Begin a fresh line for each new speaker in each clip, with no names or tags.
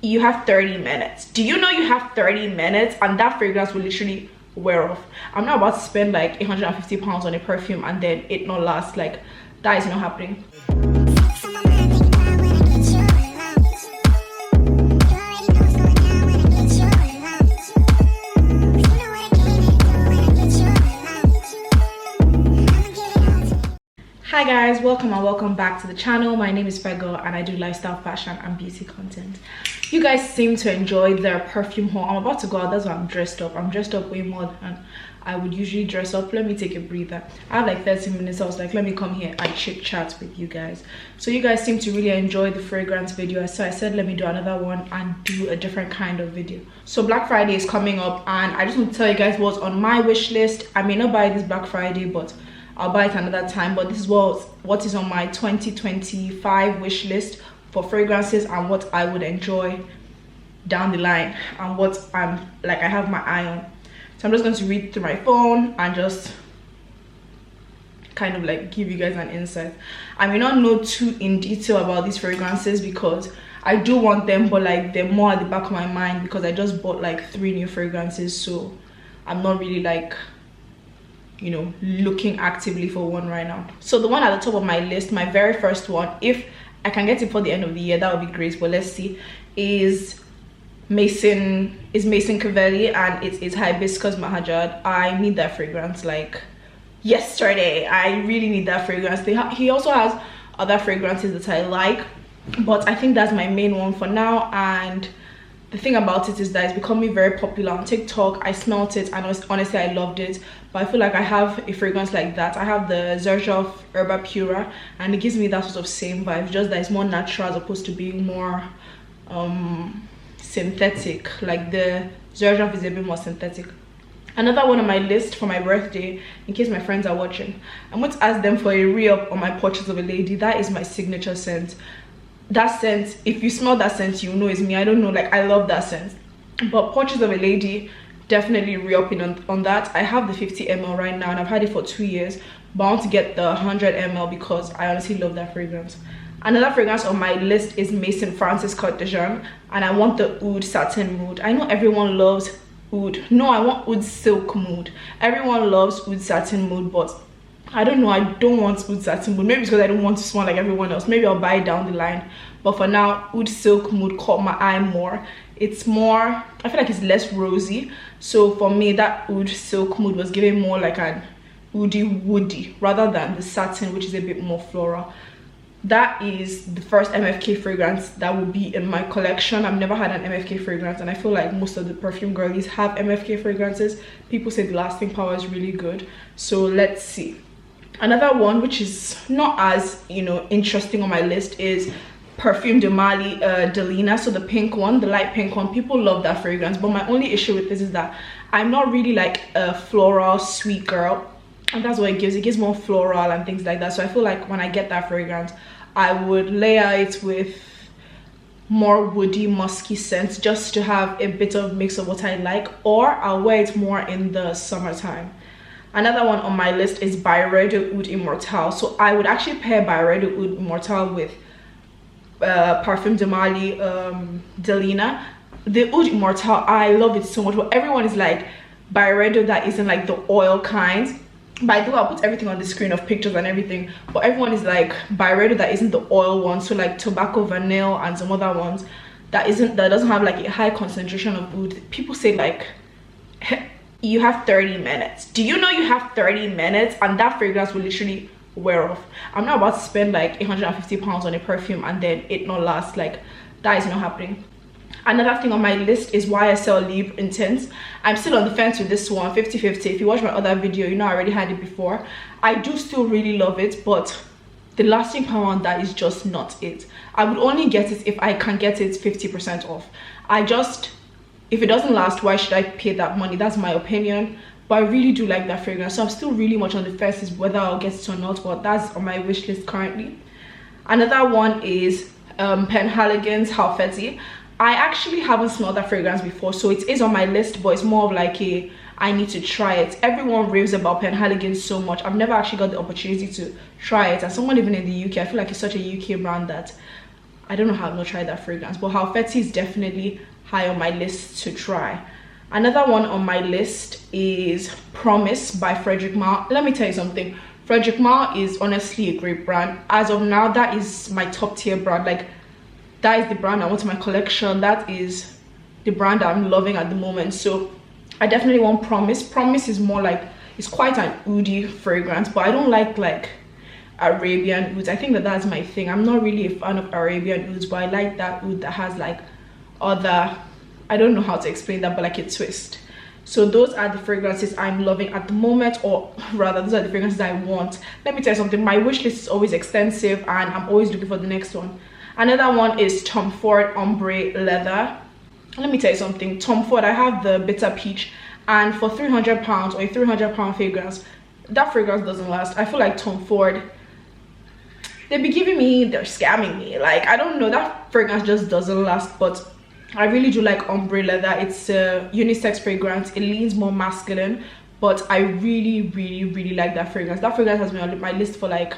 You have 30 minutes. Do you know you have 30 minutes and that fragrance will literally wear off? I'm not about to spend like 150 pounds on a perfume and then it not last. Like, that is not happening. Hi guys, welcome and welcome back to the channel. My name is Fego and I do lifestyle, fashion and beauty content. You guys seem to enjoy their perfume haul. I'm about to go out, that's why I'm dressed up. I'm dressed up way more than I would usually dress up. Let me take a breather. I have like 30 minutes, so I was like, let me come here and chit chat with you guys. So you guys seem to really enjoy the fragrance video, so I said let me do another one and do a different kind of video. So Black Friday is coming up and I just want to tell you guys what's on my wish list. I may not buy this Black Friday, but I'll buy it another time. But this is what is on my 2025 wish list for fragrances and what I would enjoy down the line and what I have my eye on. So I'm just going to read through my phone and just kind of like give you guys an insight. I may not know too in detail about these fragrances because I do want them, but like they're more at the back of my mind because I just bought like 3 new fragrances, so I'm not really like, you know, looking actively for one right now. So the one at the top of my list, my very first one, if I can get it for the end of the year, that would be great, but let's see, is Mason Cavelli, and it's Hibiscus Mahajad. I need that fragrance like yesterday. I really need that fragrance. He also has other fragrances that I like, but I think that's my main one for now. And the thing about it is that it's becoming very popular on TikTok. I smelled it and honestly I loved it, but I feel like I have a fragrance like that. I have the Xerjoff Herba Pura and it gives me that sort of same vibe, just that it's more natural as opposed to being more synthetic. Like the Xerjoff is a bit more synthetic. Another one on my list for my birthday, in case my friends are watching, I'm going to ask them for a re-up on my Portraits of a Lady. That is my signature scent. That scent, if you smell that scent, you know it's me. I don't know, like I love that scent. But Portraits of a Lady, definitely re-upping on that. I have the 50 ml right now and I've had it for 2 years, but I want to get the 100 ml because I honestly love that fragrance. Another fragrance on my list is Maison Francis Côte de Jean, and I want the Oud Satin Mood. I know everyone loves Oud. No, I want Oud Silk Mood. Everyone loves Oud Satin Mood, but I don't know, I don't want Oud Satin Mood. Maybe it's because I don't want to smell like everyone else. Maybe I'll buy it down the line. But for now, Oud Silk Mood caught my eye more. It's more, I feel like it's less rosy. So for me, that Oud Silk Mood was giving more like an woody rather than the satin, which is a bit more floral. That is the first MFK fragrance that will be in my collection. I've never had an MFK fragrance and I feel like most of the perfume girlies have MFK fragrances. People say the lasting power is really good. So let's see. Another one which is not as, you know, interesting on my list is Perfume de Mali Delina. So the pink one, the light pink one. People love that fragrance, but my only issue with this is that I'm not really like a floral sweet girl, and that's what it gives more floral and things like that. So I feel like when I get that fragrance, I would layer it with more woody musky scents just to have a bit of mix of what I like, or I'll wear it more in the summertime. Another one on my list is Byredo Oud Immortelle. So I would actually pair Byredo Oud Immortelle with Parfum de Mali Delina. The Oud Immortelle, I love it so much, but everyone is like Byredo that isn't like the oil kind. By the way, I'll put everything on the screen of pictures and everything, but everyone is like Byredo that isn't the oil one. So like Tobacco Vanille and some other ones that doesn't have like a high concentration of oud. People say like you have 30 minutes. Do you know you have 30 minutes and that fragrance will literally wear off? I'm not about to spend like 150 pounds on a perfume and then it not last. Like, that is not happening. Another thing on my list is YSL Libre Intense. I'm still on the fence with this one, 50-50. If you watch my other video, you know I already had it before. I do still really love it, but the lasting power on that is just not it. I would only get it if I can get it 50% off. If it doesn't last, why should I pay that money? That's my opinion. But I really do like that fragrance, so I'm still really much on the fence as whether I'll get it or not, but that's on my wish list currently. Another one is Penhaligon's Halfeti. I actually haven't smelled that fragrance before, so it is on my list, but it's more of like a I need to try it. Everyone raves about Penhaligon so much. I've never actually got the opportunity to try it, and someone living in the UK, I feel like it's such a UK brand that I don't know how I've not tried that fragrance, but How Fetty is definitely high on my list to try. Another one on my list is Promise by Frederic Malle. Let me tell you something. Frederic Malle is honestly a great brand. As of now, that is my top tier brand. Like, that is the brand I want in my collection. That is the brand I'm loving at the moment. So I definitely want Promise. Promise is more like, it's quite an oody fragrance, but I don't like Arabian ouds. I think that's my thing. I'm not really a fan of Arabian ouds, but I like that oud that has like other, I don't know how to explain that, but like a twist. So those are the fragrances I'm loving at the moment, or rather those are the fragrances I want. Let me tell you something, my wish list is always extensive and I'm always looking for the next one. Another one is Tom Ford Ombre Leather. Let me tell you something, Tom Ford, I have the Bitter Peach, and for £300 or a £300 fragrance, that fragrance doesn't last. I feel like Tom Ford, they're scamming me. Like, I don't know, that fragrance just doesn't last. But I really do like Ombre Leather. It's a unisex fragrance. It leans more masculine, but I really like that fragrance. That fragrance has been on my list for like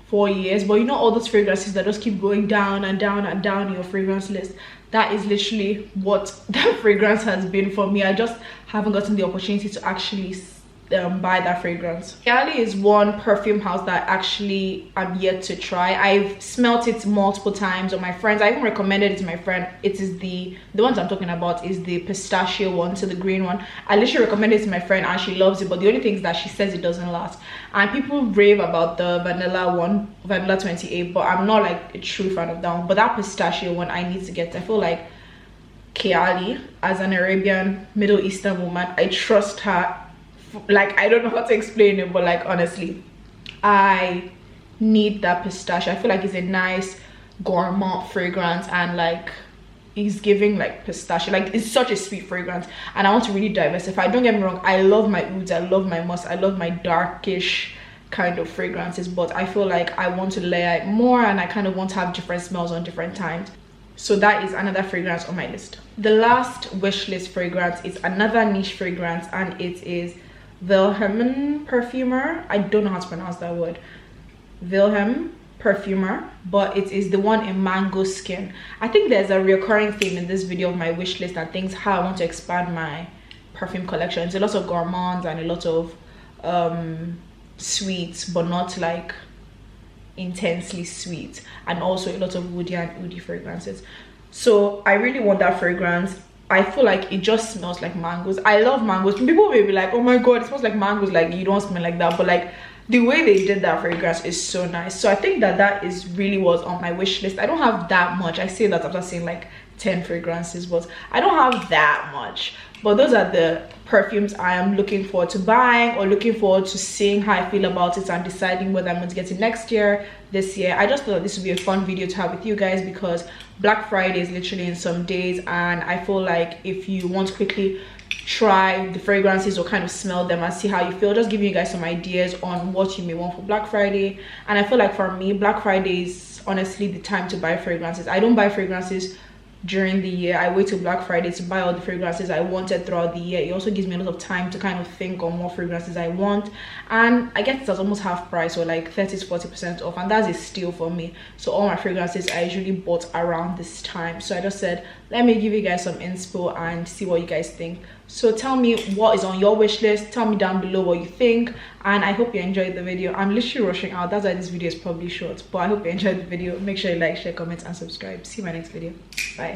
4 years. But you know, all those fragrances that just keep going down and down and down in your fragrance list, that is literally what that fragrance has been for me. I just haven't gotten the opportunity to actually buy that fragrance. Kayali is one perfume house that actually I'm yet to try. I've smelt it multiple times on my friends. I even recommended it to my friend. It is the ones I'm talking about is the pistachio one, so the green one. I literally recommended it to my friend and she loves it, but the only thing is that she says it doesn't last. And people rave about the vanilla one, vanilla 28, but I'm not like a true fan of that one. But that pistachio one I need to get. I feel like Kayali, as an Arabian Middle Eastern woman, I trust her. Like, I don't know how to explain it, but like, honestly, I need that pistachio. I feel like it's a nice gourmand fragrance, and like, it's giving like pistachio. Like, it's such a sweet fragrance, and I want to really diversify. Don't get me wrong, I love my ouds, I love my musk, I love my darkish kind of fragrances, but I feel like I want to layer it more, and I kind of want to have different smells on different times. So that is another fragrance on my list. The last wish list fragrance is another niche fragrance, and it is Wilhelm Perfumer. I don't know how to pronounce that word. Wilhelm Perfumer, but it is the one in mango skin. I think there's a recurring theme in this video of my wish list and things how I want to expand my perfume collection. It's a lot of gourmands and a lot of sweets, but not like intensely sweet, and also a lot of woody and oody fragrances. So I really want that fragrance. I feel like it just smells like mangoes. I love mangoes. People may be like, oh my god, it smells like mangoes. Like, you don't smell like that, but like the way they did that fragrance is so nice. So I think that is really what's on my wish list. I don't have that much. I say that after saying like 10 fragrances, but I don't have that much. But those are the perfumes I am looking forward to buying, or looking forward to seeing how I feel about it and deciding whether I'm going to get it next year, this year. I just thought this would be a fun video to have with you guys, because Black Friday is literally in some days, and I feel like if you want to quickly try the fragrances or kind of smell them and see how you feel, just giving you guys some ideas on what you may want for Black Friday. And I feel like for me, Black Friday is honestly the time to buy fragrances. I don't buy fragrances during the year. I wait till Black Friday to buy all the fragrances I wanted throughout the year. It also gives me a lot of time to kind of think on what fragrances I want, and I guess it's almost half price, or like 30 to 40% off, and that's a steal for me. So all my fragrances I usually bought around this time. So I just said, let me give you guys some inspo and see what you guys think. So tell me what is on your wish list. Tell me down below what you think, and I hope you enjoyed the video. I'm literally rushing out, that's why this video is probably short, but I hope you enjoyed the video. Make sure you like, share, comment and subscribe. See you in my next video. Bye.